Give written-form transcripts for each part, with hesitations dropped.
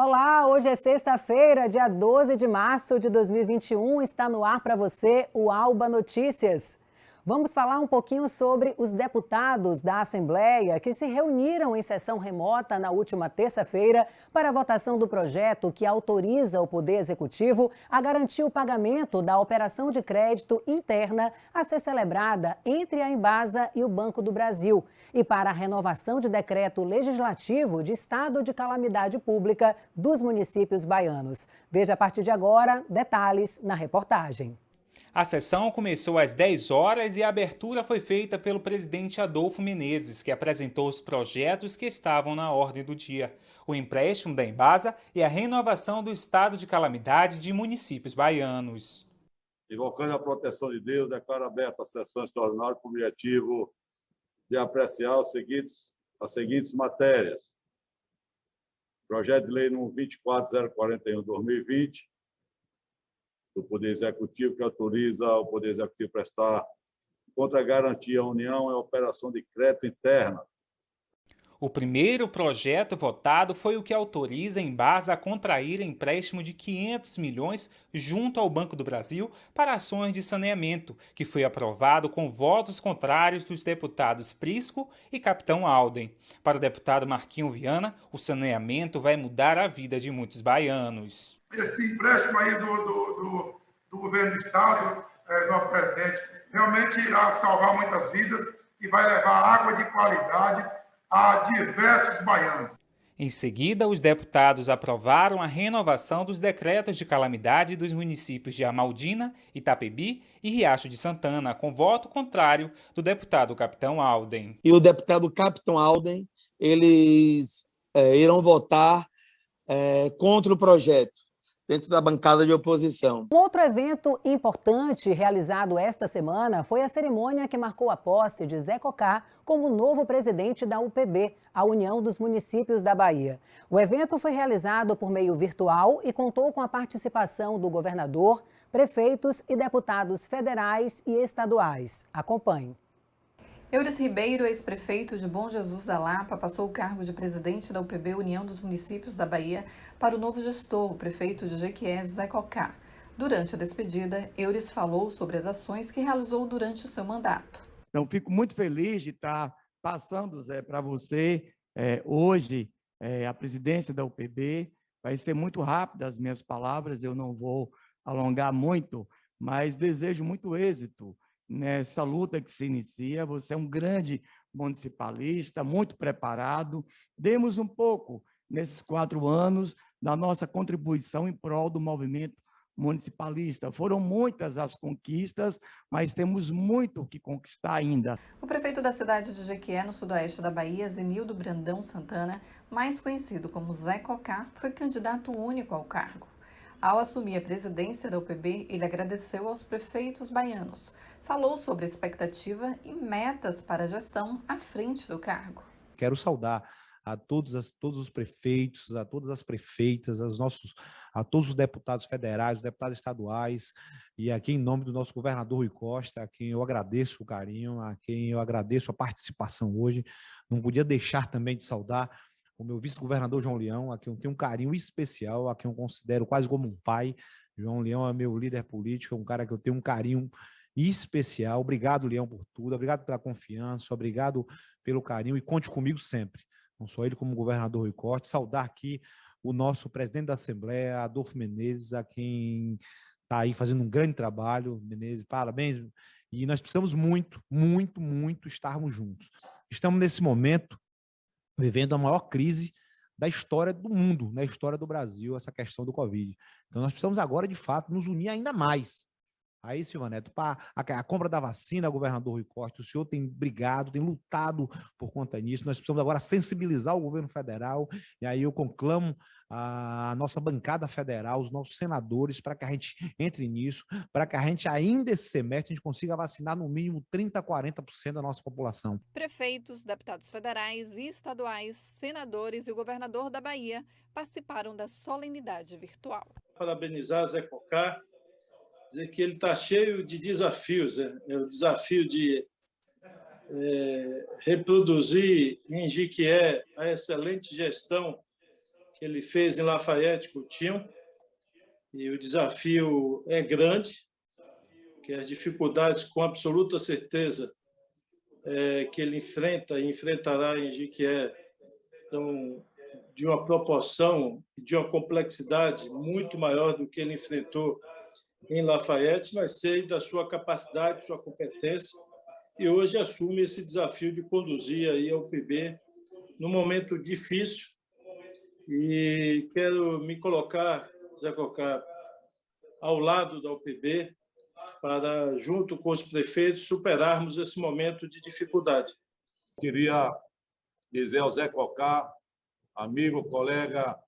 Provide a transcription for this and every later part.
Olá, hoje é sexta-feira, dia 12 de março de 2021. Está no ar para você o Alba Notícias. Vamos falar um pouquinho sobre os deputados da Assembleia que se reuniram em sessão remota na última terça-feira para a votação do projeto que autoriza o Poder Executivo a garantir o pagamento da operação de crédito interna a ser celebrada entre a Embasa e o Banco do Brasil e para a renovação de decreto legislativo de estado de calamidade pública dos municípios baianos. Veja a partir de agora detalhes na reportagem. A sessão começou às 10 horas e a abertura foi feita pelo presidente Adolfo Menezes, que apresentou os projetos que estavam na ordem do dia: o empréstimo da Embasa e a renovação do estado de calamidade de municípios baianos. Invocando a proteção de Deus, declaro aberta a sessão extraordinária com o objetivo de apreciar as seguintes matérias. Projeto de Lei número 24041/2020, do Poder Executivo, que autoriza o Poder Executivo a prestar contra garantia à União em operação de crédito interna. O primeiro projeto votado foi o que autoriza a Embasa a contrair empréstimo de 500 milhões junto ao Banco do Brasil para ações de saneamento, que foi aprovado com votos contrários dos deputados Prisco e Capitão Alden. Para o deputado Marquinho Viana, o saneamento vai mudar a vida de muitos baianos. Esse empréstimo aí do governo do Estado, nosso presidente, realmente irá salvar muitas vidas e vai levar água de qualidade a diversos baianos. Em seguida, os deputados aprovaram a renovação dos decretos de calamidade dos municípios de Amaldina, Itapebi e Riacho de Santana, com voto contrário do deputado Capitão Alden. E o deputado Capitão Alden, eles irão votar contra o projeto, dentro da bancada de oposição. Um outro evento importante realizado esta semana foi a cerimônia que marcou a posse de Zé Cocá como novo presidente da UPB, a União dos Municípios da Bahia. O evento foi realizado por meio virtual e contou com a participação do governador, prefeitos e deputados federais e estaduais. Acompanhe. Euris Ribeiro, ex-prefeito de Bom Jesus da Lapa, passou o cargo de presidente da UPB União dos Municípios da Bahia para o novo gestor, o prefeito de Jequié, Zé Cocá. Durante a despedida, Euris falou sobre as ações que realizou durante o seu mandato. Então, fico muito feliz de estar passando, Zé, para você hoje a presidência da UPB. Vai ser muito rápido as minhas palavras, eu não vou alongar muito, mas desejo muito êxito nessa luta que se inicia. Você é um grande municipalista, muito preparado. Demos um pouco, nesses 4 anos, da nossa contribuição em prol do movimento municipalista. Foram muitas as conquistas, mas temos muito que conquistar ainda. O prefeito da cidade de Jequié, no sudoeste da Bahia, Zenildo Brandão Santana, mais conhecido como Zé Cocá, foi candidato único ao cargo. Ao assumir a presidência da UPB, ele agradeceu aos prefeitos baianos, falou sobre a expectativa e metas para a gestão à frente do cargo. Quero saudar a todos os prefeitos, a todas as prefeitas, a todos os deputados federais, os deputados estaduais, e aqui em nome do nosso governador Rui Costa, a quem eu agradeço o carinho, a quem eu agradeço a participação hoje. Não podia deixar também de saudar o meu vice-governador João Leão, a quem eu tenho um carinho especial, a quem eu considero quase como um pai. João Leão é meu líder político, é um cara que eu tenho um carinho especial. Obrigado, Leão, por tudo, obrigado pela confiança, obrigado pelo carinho e conte comigo sempre. Não só ele como governador Rui Costa. Saudar aqui o nosso presidente da Assembleia, Adolfo Menezes, a quem está aí fazendo um grande trabalho. Menezes, parabéns. E nós precisamos muito, muito, muito estarmos juntos. Estamos nesse momento vivendo a maior crise da história do mundo, na história do Brasil, essa questão do Covid. Então, nós precisamos agora, de fato, nos unir ainda mais. Aí, Silva Neto, para a compra da vacina, governador Rui Costa, o senhor tem brigado, tem lutado por conta disso. Nós precisamos agora sensibilizar o governo federal, e aí eu conclamo a nossa bancada federal, os nossos senadores, para que a gente entre nisso, para que a gente ainda esse semestre a gente consiga vacinar no mínimo 30% a 40% da nossa população. Prefeitos, deputados federais e estaduais, senadores e o governador da Bahia participaram da solenidade virtual. Parabenizar Zé Cocá, dizer que ele está cheio de desafios, o desafio de reproduzir em Jequié a excelente gestão que ele fez em Lafayette, Coutinho, e o desafio é grande, que as dificuldades, com absoluta certeza, que ele enfrenta e enfrentará em Jequié são de uma proporção, de uma complexidade muito maior do que ele enfrentou em Lafayette, mas sei da sua capacidade, sua competência, e hoje assume esse desafio de conduzir aí a UPB num momento difícil. E quero me colocar, Zé Cocá, ao lado da UPB, para, junto com os prefeitos, superarmos esse momento de dificuldade. Queria dizer ao Zé Cocá, amigo, colega,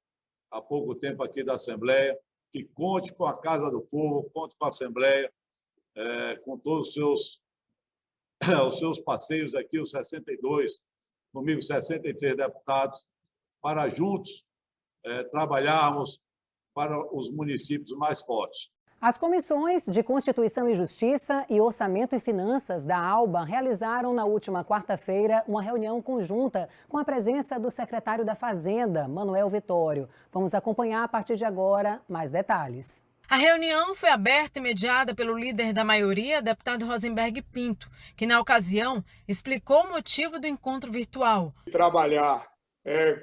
há pouco tempo aqui da Assembleia, que conte com a Casa do Povo, conte com a Assembleia, com todos os seus parceiros aqui, os 62, comigo 63 deputados, para juntos trabalharmos para os municípios mais fortes. As comissões de Constituição e Justiça e Orçamento e Finanças da ALBA realizaram na última quarta-feira uma reunião conjunta com a presença do secretário da Fazenda, Manuel Vitório. Vamos acompanhar a partir de agora mais detalhes. A reunião foi aberta e mediada pelo líder da maioria, deputado Rosenberg Pinto, que na ocasião explicou o motivo do encontro virtual. Trabalhar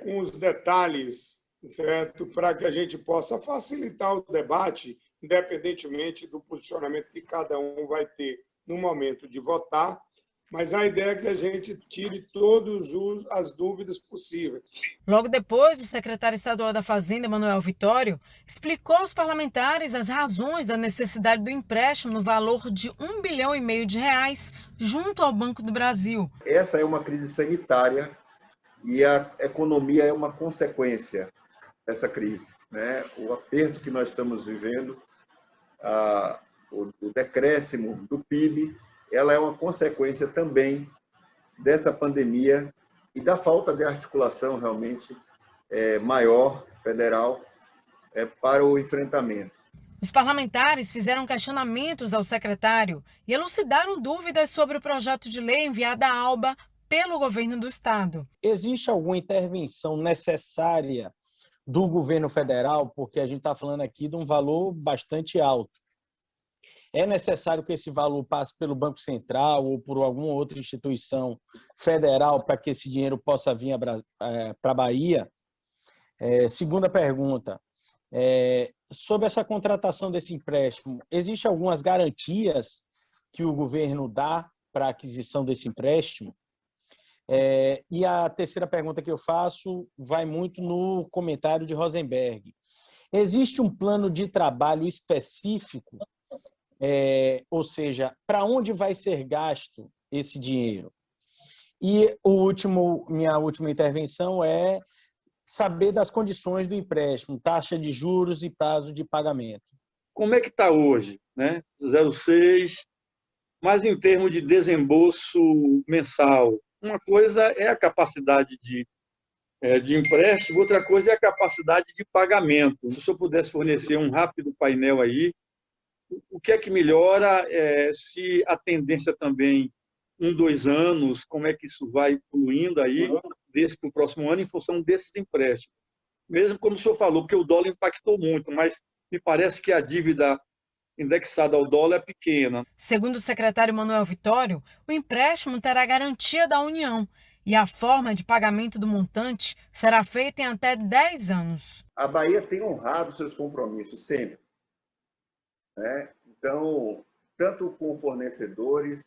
com os detalhes, certo, para que a gente possa facilitar o debate, independentemente do posicionamento que cada um vai ter no momento de votar, mas a ideia é que a gente tire todas as dúvidas possíveis. Logo depois, o secretário estadual da Fazenda, Manuel Vitório, explicou aos parlamentares as razões da necessidade do empréstimo no valor de R$1,5 bilhão junto ao Banco do Brasil. Essa é uma crise sanitária e a economia é uma consequência dessa crise, né? O aperto que nós estamos vivendo, o decréscimo do PIB, ela é uma consequência também dessa pandemia e da falta de articulação realmente maior, federal, para o enfrentamento. Os parlamentares fizeram questionamentos ao secretário e elucidaram dúvidas sobre o projeto de lei enviado à ALBA pelo governo do estado. Existe alguma intervenção necessária do governo federal, porque a gente está falando aqui de um valor bastante alto? É necessário que esse valor passe pelo Banco Central ou por alguma outra instituição federal para que esse dinheiro possa vir para a Bahia? Segunda pergunta, sobre essa contratação desse empréstimo, existem algumas garantias que o governo dá para a aquisição desse empréstimo? E a terceira pergunta que eu faço vai muito no comentário de Rosenberg. Existe um plano de trabalho específico, ou seja, para onde vai ser gasto esse dinheiro? E minha última intervenção é saber das condições do empréstimo, taxa de juros e prazo de pagamento. Como é que está hoje, né? 0,6, mas em termos de desembolso mensal. Uma coisa é a capacidade de empréstimo, outra coisa é a capacidade de pagamento. Se o senhor pudesse fornecer um rápido painel aí, o que é que melhora, se a tendência também 1, 2 anos, como é que isso vai fluindo aí, desse para o próximo ano, em função desses empréstimos. Mesmo como o senhor falou, porque o dólar impactou muito, mas me parece que a dívida indexada ao dólar é pequena. Segundo o secretário Manuel Vitório, o empréstimo terá garantia da União e a forma de pagamento do montante será feita em até 10 anos. A Bahia tem honrado seus compromissos sempre, né? Então, tanto com fornecedores,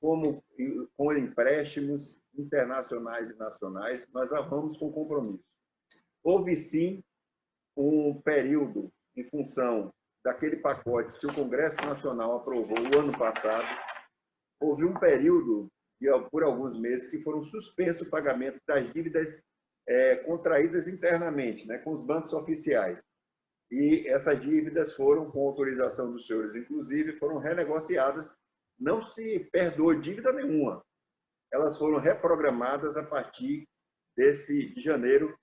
como com empréstimos internacionais e nacionais, nós vamos com compromisso. Houve, sim, um período em função daquele pacote que o Congresso Nacional aprovou o ano passado, houve um período, por alguns meses, que foram suspensos o pagamento das dívidas contraídas internamente, né, com os bancos oficiais. E essas dívidas foram, com autorização dos senhores, inclusive, foram renegociadas. Não se perdoou dívida nenhuma. Elas foram reprogramadas a partir de janeiro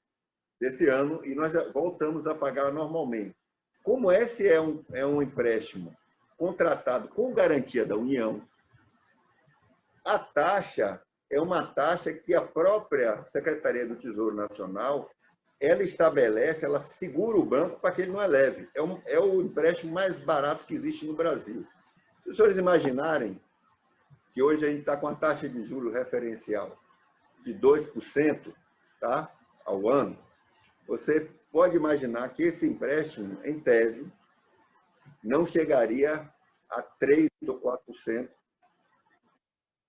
desse ano e nós voltamos a pagar normalmente. Como esse é um empréstimo contratado com garantia da União, a taxa é uma taxa que a própria Secretaria do Tesouro Nacional ela estabelece, ela segura o banco para que ele não eleve. É o empréstimo mais barato que existe no Brasil. Se os senhores imaginarem que hoje a gente está com a taxa de juros referencial de 2%, tá, ao ano, você pode imaginar que esse empréstimo, em tese, não chegaria a 3% ou 4%,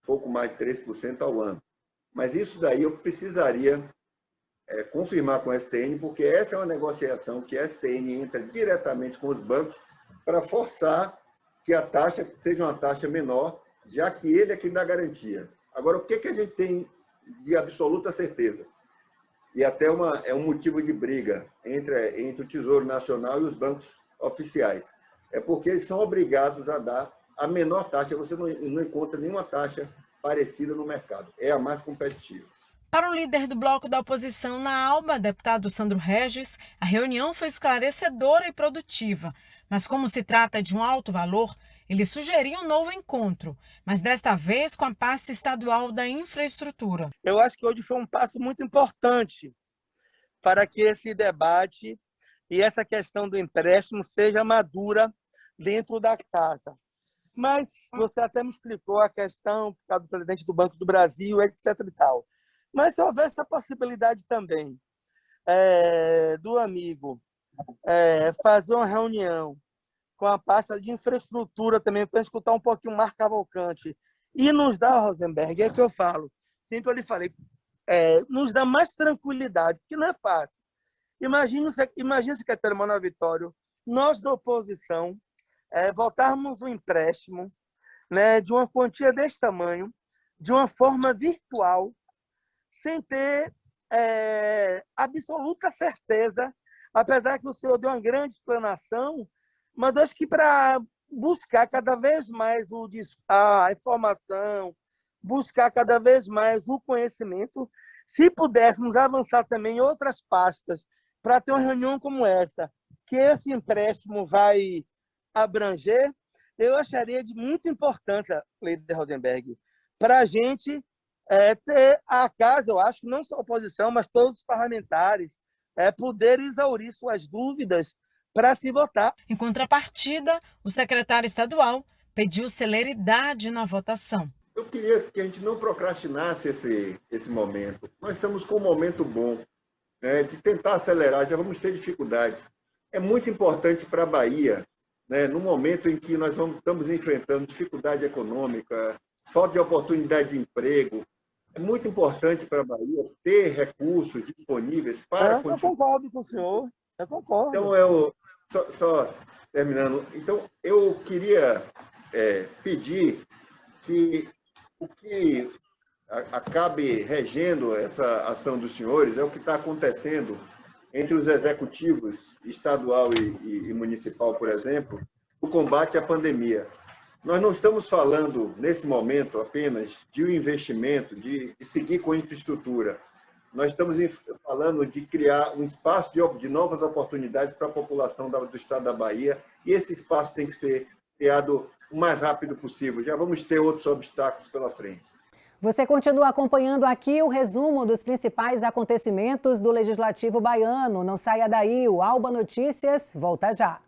pouco mais de 3% ao ano. Mas isso daí eu precisaria confirmar com a STN, porque essa é uma negociação que a STN entra diretamente com os bancos para forçar que a taxa seja uma taxa menor, já que ele é quem dá garantia. Agora, o que a gente tem de absoluta certeza? E até é um motivo de briga entre o Tesouro Nacional e os bancos oficiais. É porque eles são obrigados a dar a menor taxa. Você não encontra nenhuma taxa parecida no mercado. É a mais competitiva. Para o líder do bloco da oposição na ALBA, deputado Sandro Regis, a reunião foi esclarecedora e produtiva. Mas como se trata de um alto valor, ele sugeriu um novo encontro, mas desta vez com a pasta estadual da infraestrutura. Eu acho que hoje foi um passo muito importante para que esse debate e essa questão do empréstimo seja madura dentro da casa. Mas você até me explicou a questão por causa do presidente do Banco do Brasil, etc. e tal. Mas se houvesse a possibilidade também do amigo fazer uma reunião com a pasta de infraestrutura também, para escutar um pouquinho o Marco Cavalcante e nos dar, Rosenberg, é o que eu falo, sempre eu lhe falei, nos dá mais tranquilidade, porque não é fácil. Imagina, secretário Manuel Vitório, nós da oposição, votarmos um empréstimo, né, de uma quantia desse tamanho, de uma forma virtual, sem ter absoluta certeza, apesar que o senhor deu uma grande explanação, mas acho que para buscar cada vez mais a informação, buscar cada vez mais o conhecimento, se pudéssemos avançar também em outras pastas para ter uma reunião como essa, que esse empréstimo vai abranger, eu acharia de muita importância, líder Rosenberg, para a gente ter a casa, eu acho que não só a oposição, mas todos os parlamentares, poder exaurir suas dúvidas para se votar. Em contrapartida, o secretário estadual pediu celeridade na votação. Eu queria que a gente não procrastinasse esse momento. Nós estamos com um momento bom, de tentar acelerar, já vamos ter dificuldades. É muito importante para a Bahia, no momento em que nós estamos enfrentando dificuldade econômica, falta de oportunidade de emprego. É muito importante para a Bahia ter recursos disponíveis para continuar. Eu concordo com o senhor, eu concordo. Então, só terminando, então eu queria pedir que o que acabe regendo essa ação dos senhores é o que está acontecendo entre os executivos estadual e municipal, por exemplo, o combate à pandemia. Nós não estamos falando, nesse momento, apenas de um investimento, de seguir com a infraestrutura. Nós estamos falando de criar um espaço de novas oportunidades para a população do estado da Bahia, e esse espaço tem que ser criado o mais rápido possível. Já vamos ter outros obstáculos pela frente. Você continua acompanhando aqui o resumo dos principais acontecimentos do Legislativo baiano. Não saia daí, o Alba Notícias volta já.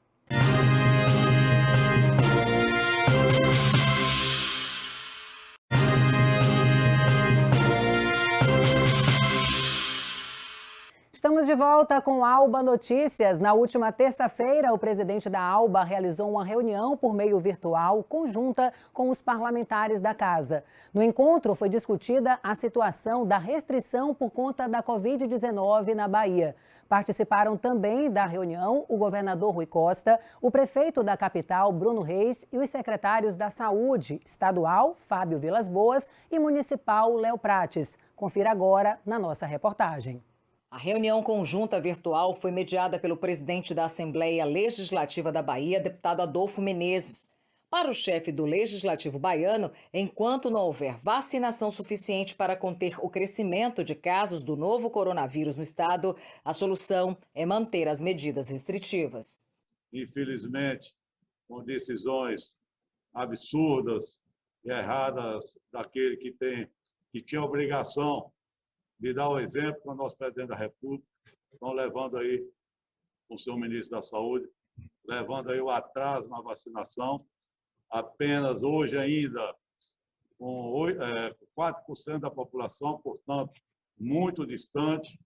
Estamos de volta com Alba Notícias. Na última terça-feira, o presidente da Alba realizou uma reunião por meio virtual conjunta com os parlamentares da casa. No encontro, foi discutida a situação da restrição por conta da Covid-19 na Bahia. Participaram também da reunião o governador Rui Costa, o prefeito da capital, Bruno Reis, e os secretários da Saúde estadual, Fábio Vilas Boas, e municipal, Léo Prates. Confira agora na nossa reportagem. A reunião conjunta virtual foi mediada pelo presidente da Assembleia Legislativa da Bahia, deputado Adolfo Menezes. Para o chefe do Legislativo baiano, enquanto não houver vacinação suficiente para conter o crescimento de casos do novo coronavírus no estado, a solução é manter as medidas restritivas. Infelizmente, com decisões absurdas e erradas daquele que tinha a obrigação de dar o exemplo para o nosso presidente da República, estão levando aí, com o seu ministro da Saúde, levando aí o atraso na vacinação. Apenas hoje ainda, com 4% da população, portanto, muito distante,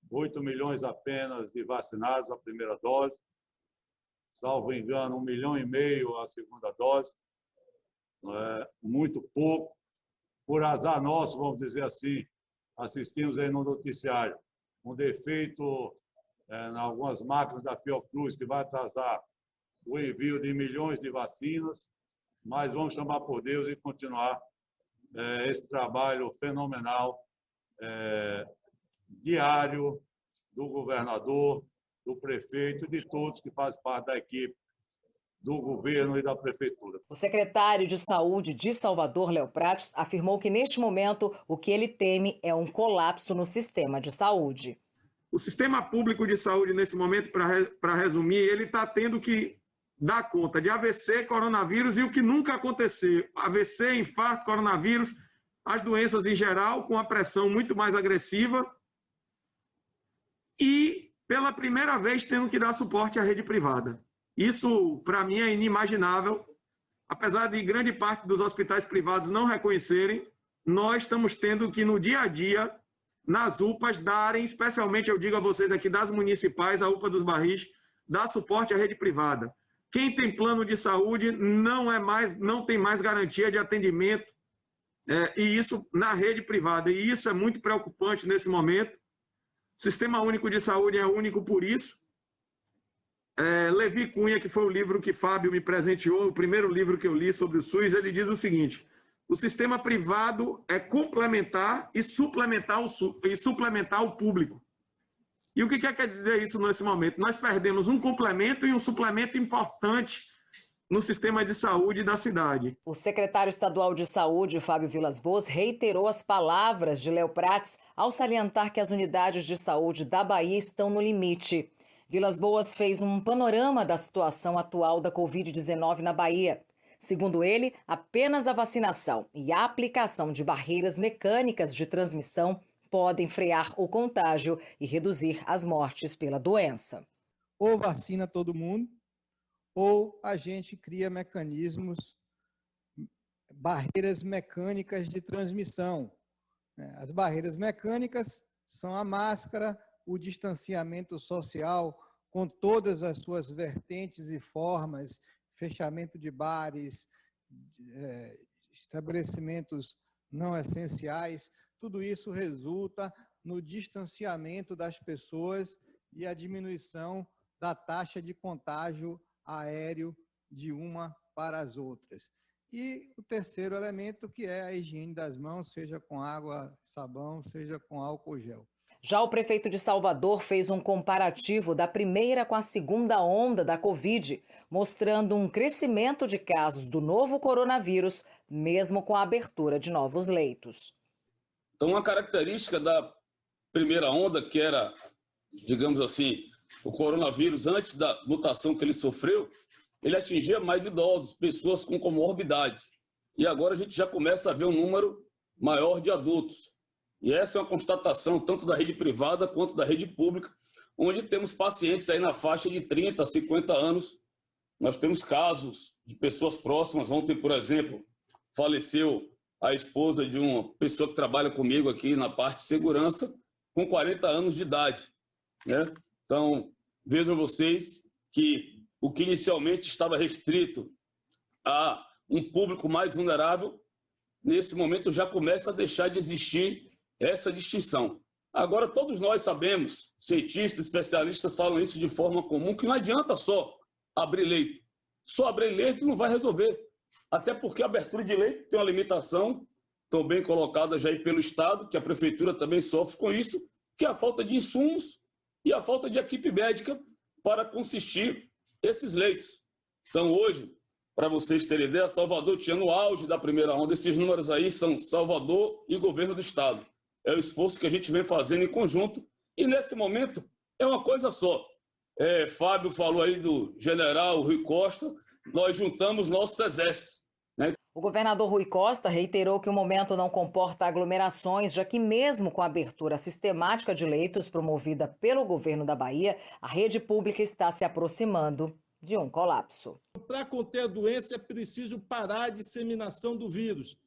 8 milhões apenas de vacinados a primeira dose, salvo engano, 1,5 milhão a segunda dose, muito pouco. Por azar nosso, vamos dizer assim, assistimos aí no noticiário um defeito em algumas máquinas da Fiocruz que vai atrasar o envio de milhões de vacinas, mas vamos chamar por Deus e continuar esse trabalho fenomenal diário do governador, do prefeito e de todos que fazem parte da equipe do governo e da prefeitura. O secretário de Saúde de Salvador, Léo Prates, afirmou que neste momento o que ele teme é um colapso no sistema de saúde. O sistema público de saúde, nesse momento, para resumir, ele está tendo que dar conta de AVC, coronavírus e o que nunca aconteceu. AVC, infarto, coronavírus, as doenças em geral, com a pressão muito mais agressiva e, pela primeira vez, tendo que dar suporte à rede privada. Isso, para mim, é inimaginável. Apesar de grande parte dos hospitais privados não reconhecerem, nós estamos tendo que, no dia a dia, nas UPAs, darem, especialmente, eu digo a vocês aqui, das municipais, a UPA dos Barris, dar suporte à rede privada. Quem tem plano de saúde não tem mais garantia de atendimento, e isso na rede privada. E isso é muito preocupante nesse momento. O Sistema Único de Saúde é único por isso. Levi Cunha, que foi o livro que Fábio me presenteou, o primeiro livro que eu li sobre o SUS, ele diz o seguinte: o sistema privado é complementar e suplementar o público. E o que quer dizer isso nesse momento? Nós perdemos um complemento e um suplemento importante no sistema de saúde da cidade. O secretário estadual de Saúde, Fábio Vilas Boas, reiterou as palavras de Léo Prates ao salientar que as unidades de saúde da Bahia estão no limite. Vilas Boas fez um panorama da situação atual da Covid-19 na Bahia. Segundo ele, apenas a vacinação e a aplicação de barreiras mecânicas de transmissão podem frear o contágio e reduzir as mortes pela doença. Ou vacina todo mundo, ou a gente cria mecanismos, barreiras mecânicas de transmissão. As barreiras mecânicas são a máscara, o distanciamento social com todas as suas vertentes e formas, fechamento de bares, estabelecimentos não essenciais, tudo isso resulta no distanciamento das pessoas e a diminuição da taxa de contágio aéreo de uma para as outras. E o terceiro elemento, que é a higiene das mãos, seja com água, sabão, seja com álcool gel. Já o prefeito de Salvador fez um comparativo da primeira com a segunda onda da Covid, mostrando um crescimento de casos do novo coronavírus, mesmo com a abertura de novos leitos. Então, uma característica da primeira onda, que era, digamos assim, o coronavírus, antes da mutação que ele sofreu, ele atingia mais idosos, pessoas com comorbidades. E agora a gente já começa a ver um número maior de adultos. E essa é uma constatação tanto da rede privada quanto da rede pública, onde temos pacientes aí na faixa de 30 a 50 anos. Nós temos casos de pessoas próximas. Ontem, por exemplo, faleceu a esposa de uma pessoa que trabalha comigo aqui na parte de segurança, com 40 anos de idade, né? Então, vejam vocês que o que inicialmente estava restrito a um público mais vulnerável, nesse momento já começa a deixar de existir essa distinção. Agora, todos nós sabemos, cientistas, especialistas falam isso de forma comum, que não adianta só abrir leito. Só abrir leito não vai resolver. Até porque a abertura de leito tem uma limitação, tão bem colocada já aí pelo Estado, que a Prefeitura também sofre com isso, que é a falta de insumos e a falta de equipe médica para consistir esses leitos. Então, hoje, para vocês terem ideia, Salvador tinha no auge da primeira onda, esses números aí são Salvador e governo do Estado. É o esforço que a gente vem fazendo em conjunto e, nesse momento, é uma coisa só. Fábio falou aí do general Rui Costa, nós juntamos nossos exércitos, né? O governador Rui Costa reiterou que o momento não comporta aglomerações, já que mesmo com a abertura sistemática de leitos promovida pelo governo da Bahia, a rede pública está se aproximando de um colapso. Para conter a doença é preciso parar a disseminação do vírus.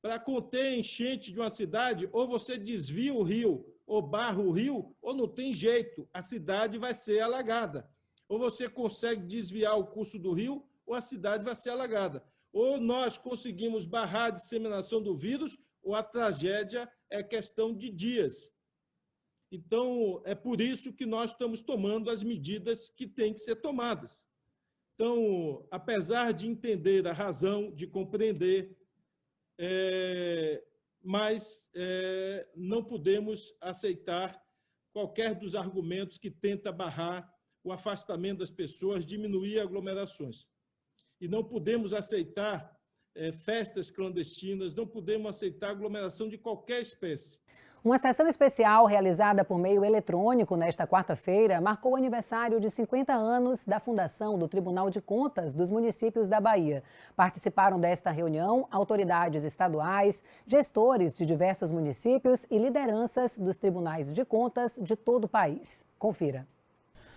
Para conter a enchente de uma cidade, ou você desvia o rio, ou barra o rio, ou não tem jeito, a cidade vai ser alagada. Ou você consegue desviar o curso do rio, ou a cidade vai ser alagada. Ou nós conseguimos barrar a disseminação do vírus, ou a tragédia é questão de dias. Então, é por isso que nós estamos tomando as medidas que têm que ser tomadas. Então, apesar de entender a razão, de compreender, mas não podemos aceitar qualquer dos argumentos que tenta barrar o afastamento das pessoas, diminuir aglomerações. E não podemos aceitar festas clandestinas, não podemos aceitar aglomeração de qualquer espécie. Uma sessão especial realizada por meio eletrônico nesta quarta-feira marcou o aniversário de 50 anos da fundação do Tribunal de Contas dos municípios da Bahia. Participaram desta reunião autoridades estaduais, gestores de diversos municípios e lideranças dos tribunais de contas de todo o país. Confira.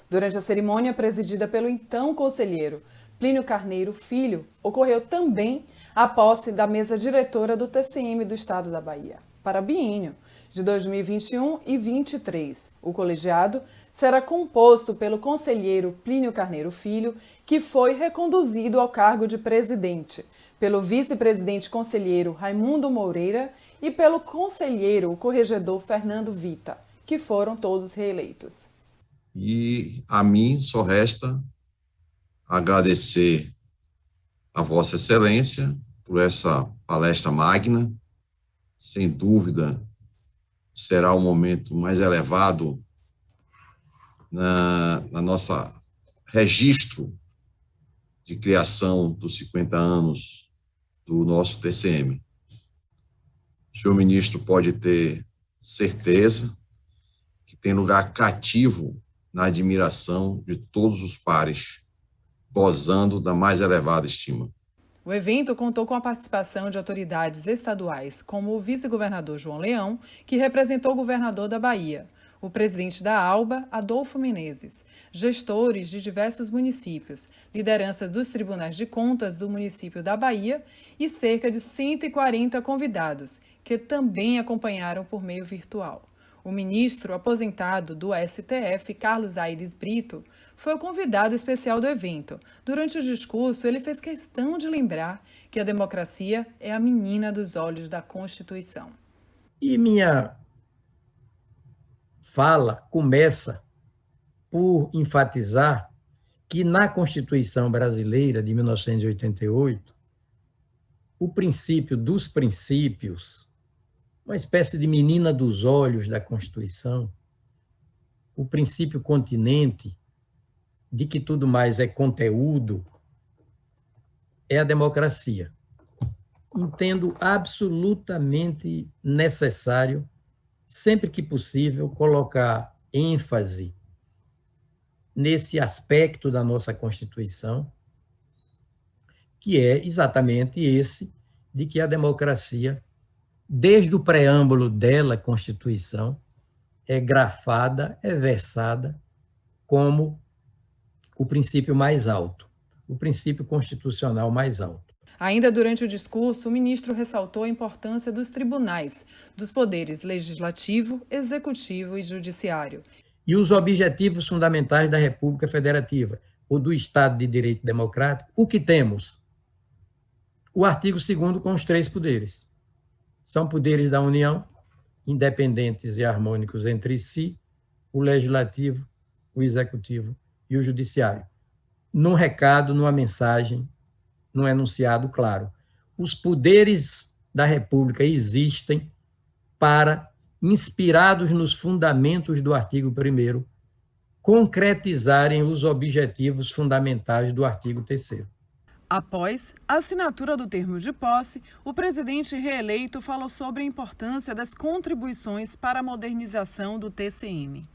Durante a cerimônia presidida pelo então conselheiro Plínio Carneiro Filho, ocorreu também a posse da mesa diretora do TCM do Estado da Bahia, para biênio de 2021 e 2023. O colegiado será composto pelo conselheiro Plínio Carneiro Filho, que foi reconduzido ao cargo de presidente, pelo vice-presidente conselheiro Raimundo Moreira e pelo conselheiro, o corregedor Fernando Vita, que foram todos reeleitos. E a mim só resta agradecer a Vossa Excelência por essa palestra magna. Sem dúvida, será o momento mais elevado na nossa registro de criação dos 50 anos do nosso TCM. O senhor ministro pode ter certeza que tem lugar cativo na admiração de todos os pares, gozando da mais elevada estima. O evento contou com a participação de autoridades estaduais, como o vice-governador João Leão, que representou o governador da Bahia, o presidente da ALBA, Adolfo Menezes, gestores de diversos municípios, lideranças dos tribunais de contas do município da Bahia e cerca de 140 convidados, que também acompanharam por meio virtual. O ministro aposentado do STF, Carlos Aires Brito, foi o convidado especial do evento. Durante o discurso, ele fez questão de lembrar que a democracia é a menina dos olhos da Constituição. E minha fala começa por enfatizar que na Constituição brasileira de 1988, o princípio dos princípios, uma espécie de menina dos olhos da Constituição, o princípio continente de que tudo mais é conteúdo, é a democracia. Entendo absolutamente necessário, sempre que possível, colocar ênfase nesse aspecto da nossa Constituição, que é exatamente esse de que a democracia, desde o preâmbulo dela, Constituição, é grafada, é versada como o princípio mais alto, o princípio constitucional mais alto. Ainda durante o discurso, o ministro ressaltou a importância dos tribunais, dos poderes legislativo, executivo e judiciário. E os objetivos fundamentais da República Federativa, ou do Estado de Direito Democrático, o que temos? O artigo 2º com os 3 poderes. São poderes da União, independentes e harmônicos entre si, o Legislativo, o Executivo e o Judiciário. Num recado, numa mensagem, num enunciado claro. Os poderes da República existem para, inspirados nos fundamentos do artigo 1º, concretizarem os objetivos fundamentais do artigo 3º. Após a assinatura do termo de posse, o presidente reeleito falou sobre a importância das contribuições para a modernização do TCM.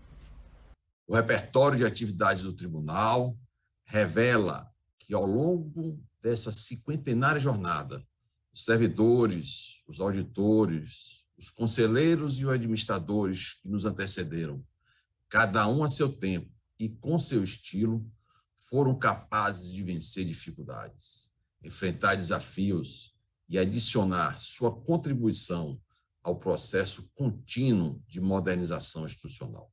O repertório de atividades do tribunal revela que, ao longo dessa 50ª jornada, os servidores, os auditores, os conselheiros e os administradores que nos antecederam, cada um a seu tempo e com seu estilo, foram capazes de vencer dificuldades, enfrentar desafios e adicionar sua contribuição ao processo contínuo de modernização institucional.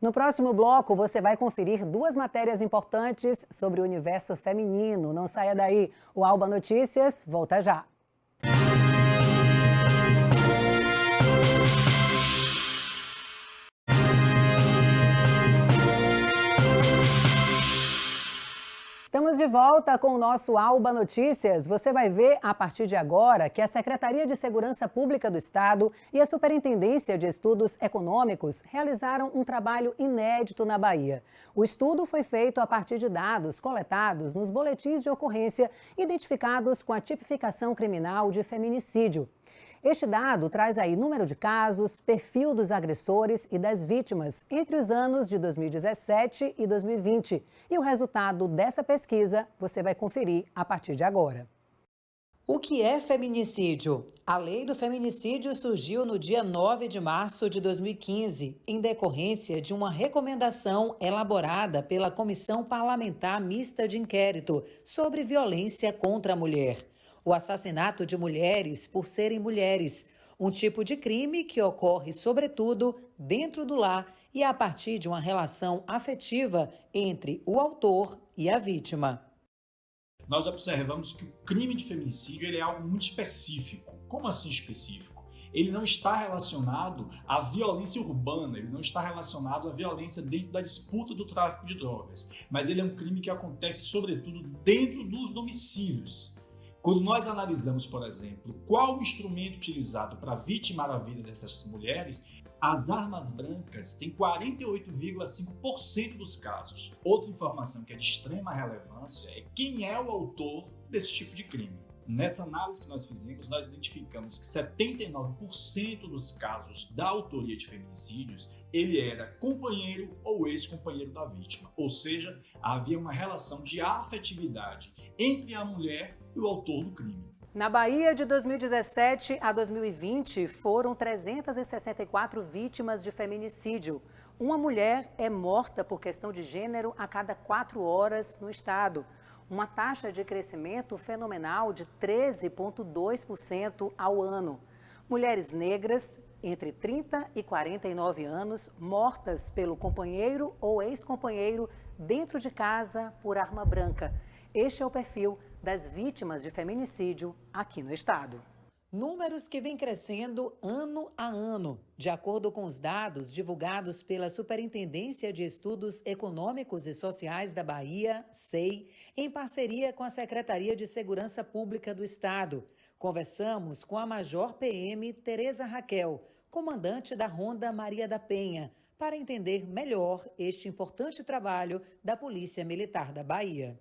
No próximo bloco, você vai conferir 2 matérias importantes sobre o universo feminino. Não saia daí. O Alba Notícias volta já. Estamos de volta com o nosso Alba Notícias. Você vai ver a partir de agora que a Secretaria de Segurança Pública do Estado e a Superintendência de Estudos Econômicos realizaram um trabalho inédito na Bahia. O estudo foi feito a partir de dados coletados nos boletins de ocorrência identificados com a tipificação criminal de feminicídio. Este dado traz aí número de casos, perfil dos agressores e das vítimas entre os anos de 2017 e 2020. E o resultado dessa pesquisa você vai conferir a partir de agora. O que é feminicídio? A Lei do Feminicídio surgiu no dia 9 de março de 2015, em decorrência de uma recomendação elaborada pela Comissão Parlamentar Mista de Inquérito sobre Violência contra a Mulher. O assassinato de mulheres por serem mulheres, um tipo de crime que ocorre, sobretudo, dentro do lar e a partir de uma relação afetiva entre o autor e a vítima. Nós observamos que o crime de feminicídio ele é algo muito específico. Como assim específico? Ele não está relacionado à violência urbana, ele não está relacionado à violência dentro da disputa do tráfico de drogas, mas ele é um crime que acontece, sobretudo, dentro dos domicílios. Quando nós analisamos, por exemplo, qual o instrumento utilizado para vitimar a vida dessas mulheres, as armas brancas têm 48,5% dos casos. Outra informação que é de extrema relevância é quem é o autor desse tipo de crime. Nessa análise que nós fizemos, nós identificamos que 79% dos casos da autoria de feminicídios, ele era companheiro ou ex-companheiro da vítima. Ou seja, havia uma relação de afetividade entre a mulher e o autor do crime. Na Bahia, de 2017 a 2020, foram 364 vítimas de feminicídio. Uma mulher é morta por questão de gênero a cada 4 horas no estado. Uma taxa de crescimento fenomenal de 13,2% ao ano. Mulheres negras, entre 30 e 49 anos, mortas pelo companheiro ou ex-companheiro dentro de casa por arma branca. Este é o perfil das vítimas de feminicídio aqui no estado. Números que vêm crescendo ano a ano. De acordo com os dados divulgados pela Superintendência de Estudos Econômicos e Sociais da Bahia, SEI, em parceria com a Secretaria de Segurança Pública do Estado. Conversamos com a Major PM Tereza Raquel, comandante da Ronda Maria da Penha, para entender melhor este importante trabalho da Polícia Militar da Bahia.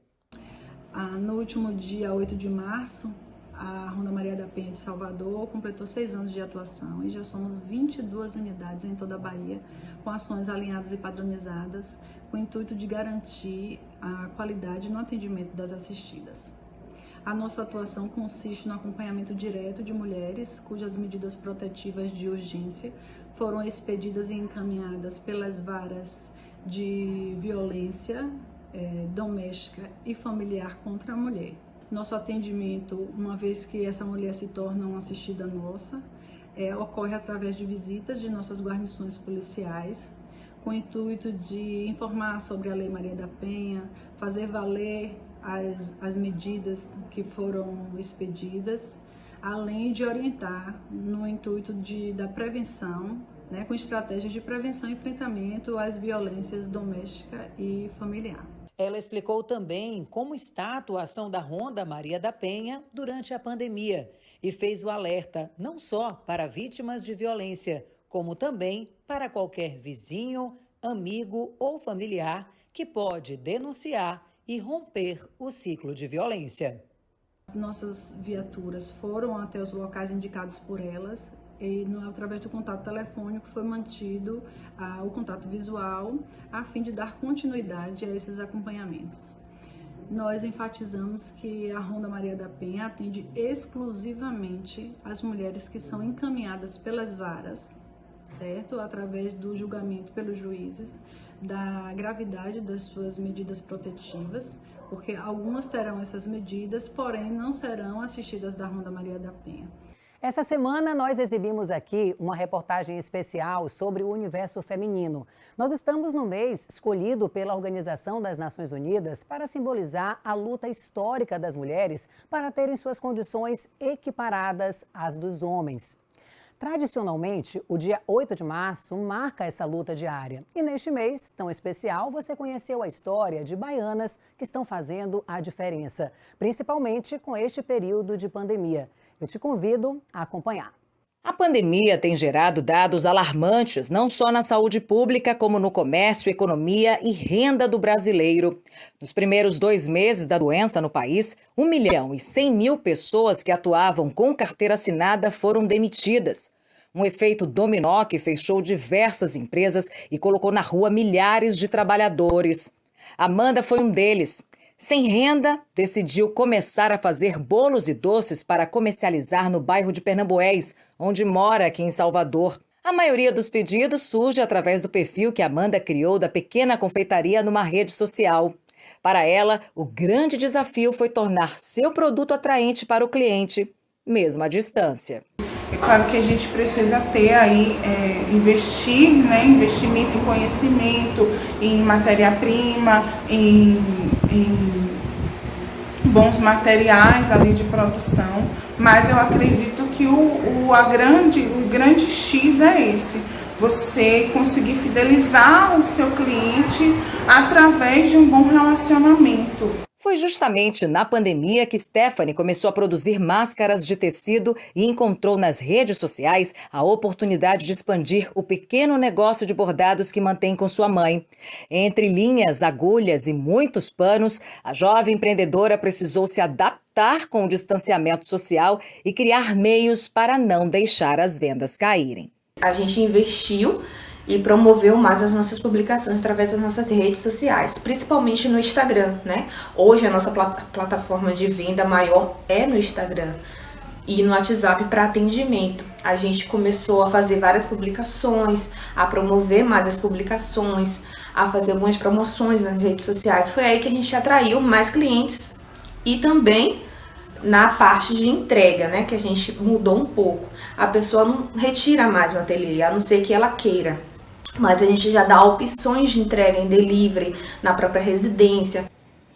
No último dia 8 de março, a Ronda Maria da Penha de Salvador completou 6 anos de atuação e já somos 22 unidades em toda a Bahia, com ações alinhadas e padronizadas, com o intuito de garantir a qualidade no atendimento das assistidas. A nossa atuação consiste no acompanhamento direto de mulheres cujas medidas protetivas de urgência foram expedidas e encaminhadas pelas varas de violência doméstica e familiar contra a mulher. Nosso atendimento, uma vez que essa mulher se torna uma assistida nossa, ocorre através de visitas de nossas guarnições policiais, com o intuito de informar sobre a Lei Maria da Penha, fazer valer as medidas que foram expedidas, além de orientar no intuito da prevenção, com estratégias de prevenção e enfrentamento às violências doméstica e familiar. Ela explicou também como está a atuação da Ronda Maria da Penha durante a pandemia e fez o alerta não só para vítimas de violência, como também para qualquer vizinho, amigo ou familiar que pode denunciar e romper o ciclo de violência. Nossas viaturas foram até os locais indicados por elas e, através do contato telefônico, foi mantido o contato visual a fim de dar continuidade a esses acompanhamentos. nós enfatizamos que a Ronda Maria da Penha atende exclusivamente as mulheres que são encaminhadas pelas varas, certo? Através do julgamento pelos juízes, da gravidade das suas medidas protetivas, porque algumas terão essas medidas, porém não serão assistidas da Ronda Maria da Penha. Essa semana nós exibimos aqui uma reportagem especial sobre o universo feminino. Nós estamos no mês escolhido pela Organização das Nações Unidas para simbolizar a luta histórica das mulheres para terem suas condições equiparadas às dos homens. Tradicionalmente, o dia 8 de março marca essa luta diária. E neste mês tão especial, você conheceu a história de baianas que estão fazendo a diferença, principalmente com este período de pandemia. Eu te convido a acompanhar. A pandemia tem gerado dados alarmantes, não só na saúde pública, como no comércio, economia e renda do brasileiro. Nos primeiros 2 meses da doença no país, 1.100.000 pessoas que atuavam com carteira assinada foram demitidas. Um efeito dominó que fechou diversas empresas e colocou na rua milhares de trabalhadores. Amanda foi um deles. Sem renda, decidiu começar a fazer bolos e doces para comercializar no bairro de Pernambués, onde mora aqui em Salvador. A maioria dos pedidos surge através do perfil que Amanda criou da pequena confeitaria numa rede social. Para ela, o grande desafio foi tornar seu produto atraente para o cliente, mesmo à distância. É claro que a gente precisa ter aí, investimento em conhecimento, em matéria-prima, em bons materiais ali de produção, mas eu acredito que o grande X é esse, você conseguir fidelizar o seu cliente através de um bom relacionamento. Foi justamente na pandemia que Stephanie começou a produzir máscaras de tecido e encontrou nas redes sociais a oportunidade de expandir o pequeno negócio de bordados que mantém com sua mãe. Entre linhas, agulhas e muitos panos, a jovem empreendedora precisou se adaptar com o distanciamento social e criar meios para não deixar as vendas caírem. A gente investiu e promoveu mais as nossas publicações através das nossas redes sociais, principalmente no Instagram, né? Hoje a nossa plataforma de venda maior é no Instagram e no WhatsApp para atendimento. A gente começou a fazer várias publicações, a promover mais as publicações, a fazer algumas promoções nas redes sociais. Foi aí que a gente atraiu mais clientes e também na parte de entrega, né? Que a gente mudou um pouco. A pessoa não retira mais o ateliê, a não ser que ela queira. Mas a gente já dá opções de entrega em delivery, na própria residência.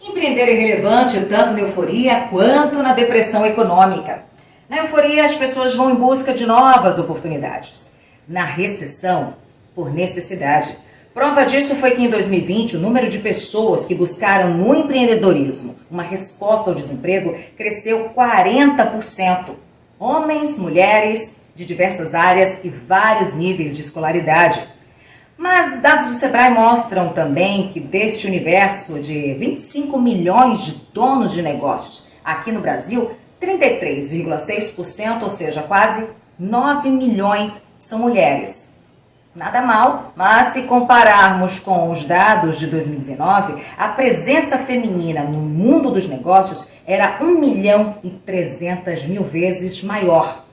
Empreender é relevante tanto na euforia quanto na depressão econômica. Na euforia, as pessoas vão em busca de novas oportunidades. Na recessão, por necessidade. Prova disso foi que em 2020, o número de pessoas que buscaram no empreendedorismo uma resposta ao desemprego cresceu 40%. Homens, mulheres, de diversas áreas e vários níveis de escolaridade. Mas dados do Sebrae mostram também que deste universo de 25 milhões de donos de negócios aqui no Brasil, 33,6%, ou seja, quase 9 milhões, são mulheres. Nada mal, mas se compararmos com os dados de 2019, a presença feminina no mundo dos negócios era 1.300.000 vezes maior.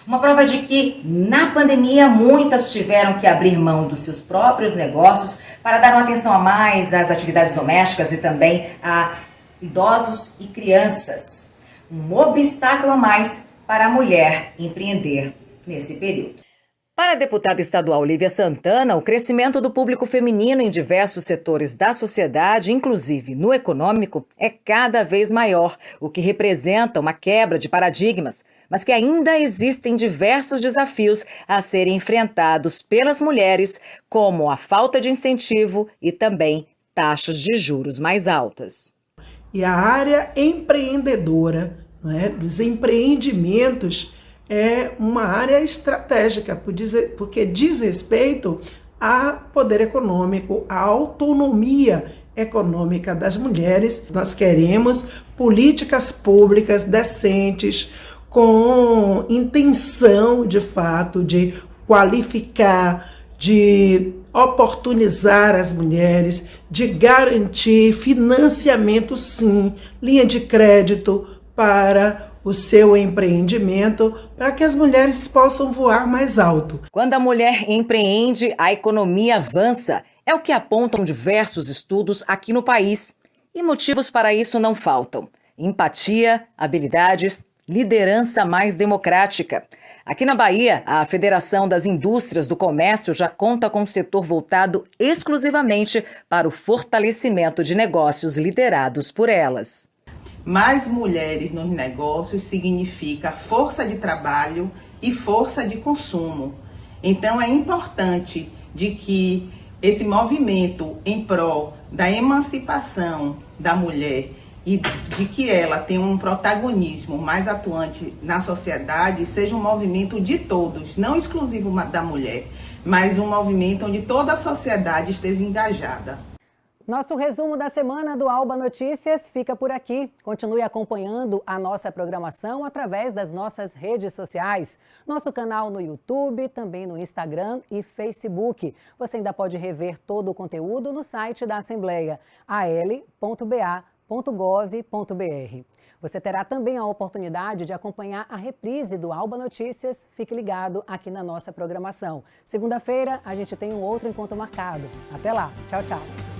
Uma prova de que, na pandemia, muitas tiveram que abrir mão dos seus próprios negócios para dar uma atenção a mais às atividades domésticas e também a idosos e crianças. Um obstáculo a mais para a mulher empreender nesse período. Para a deputada estadual Lívia Santana, o crescimento do público feminino em diversos setores da sociedade, inclusive no econômico, é cada vez maior, o que representa uma quebra de paradigmas, mas que ainda existem diversos desafios a serem enfrentados pelas mulheres, como a falta de incentivo e também taxas de juros mais altas. E a área empreendedora, dos empreendimentos, é uma área estratégica, porque diz respeito ao poder econômico, à autonomia econômica das mulheres. Nós queremos políticas públicas decentes, com intenção, de fato, de qualificar, de oportunizar as mulheres, de garantir financiamento, sim, linha de crédito para o seu empreendimento, para que as mulheres possam voar mais alto. Quando a mulher empreende, a economia avança. É o que apontam diversos estudos aqui no país. E motivos para isso não faltam: empatia, habilidades, liderança mais democrática. Aqui na Bahia, a Federação das Indústrias do Comércio já conta com um setor voltado exclusivamente para o fortalecimento de negócios liderados por elas. Mais mulheres nos negócios significa força de trabalho e força de consumo. Então é importante de que esse movimento em prol da emancipação da mulher e de que ela tenha um protagonismo mais atuante na sociedade seja um movimento de todos, não exclusivo da mulher, mas um movimento onde toda a sociedade esteja engajada. Nosso resumo da semana do Alba Notícias fica por aqui. Continue acompanhando a nossa programação através das nossas redes sociais. Nosso canal no YouTube, também no Instagram e Facebook. Você ainda pode rever todo o conteúdo no site da Assembleia, al.ba.gov.br. Você terá também a oportunidade de acompanhar a reprise do Alba Notícias. Fique ligado aqui na nossa programação. Segunda-feira, a gente tem um outro encontro marcado. Até lá. Tchau, tchau.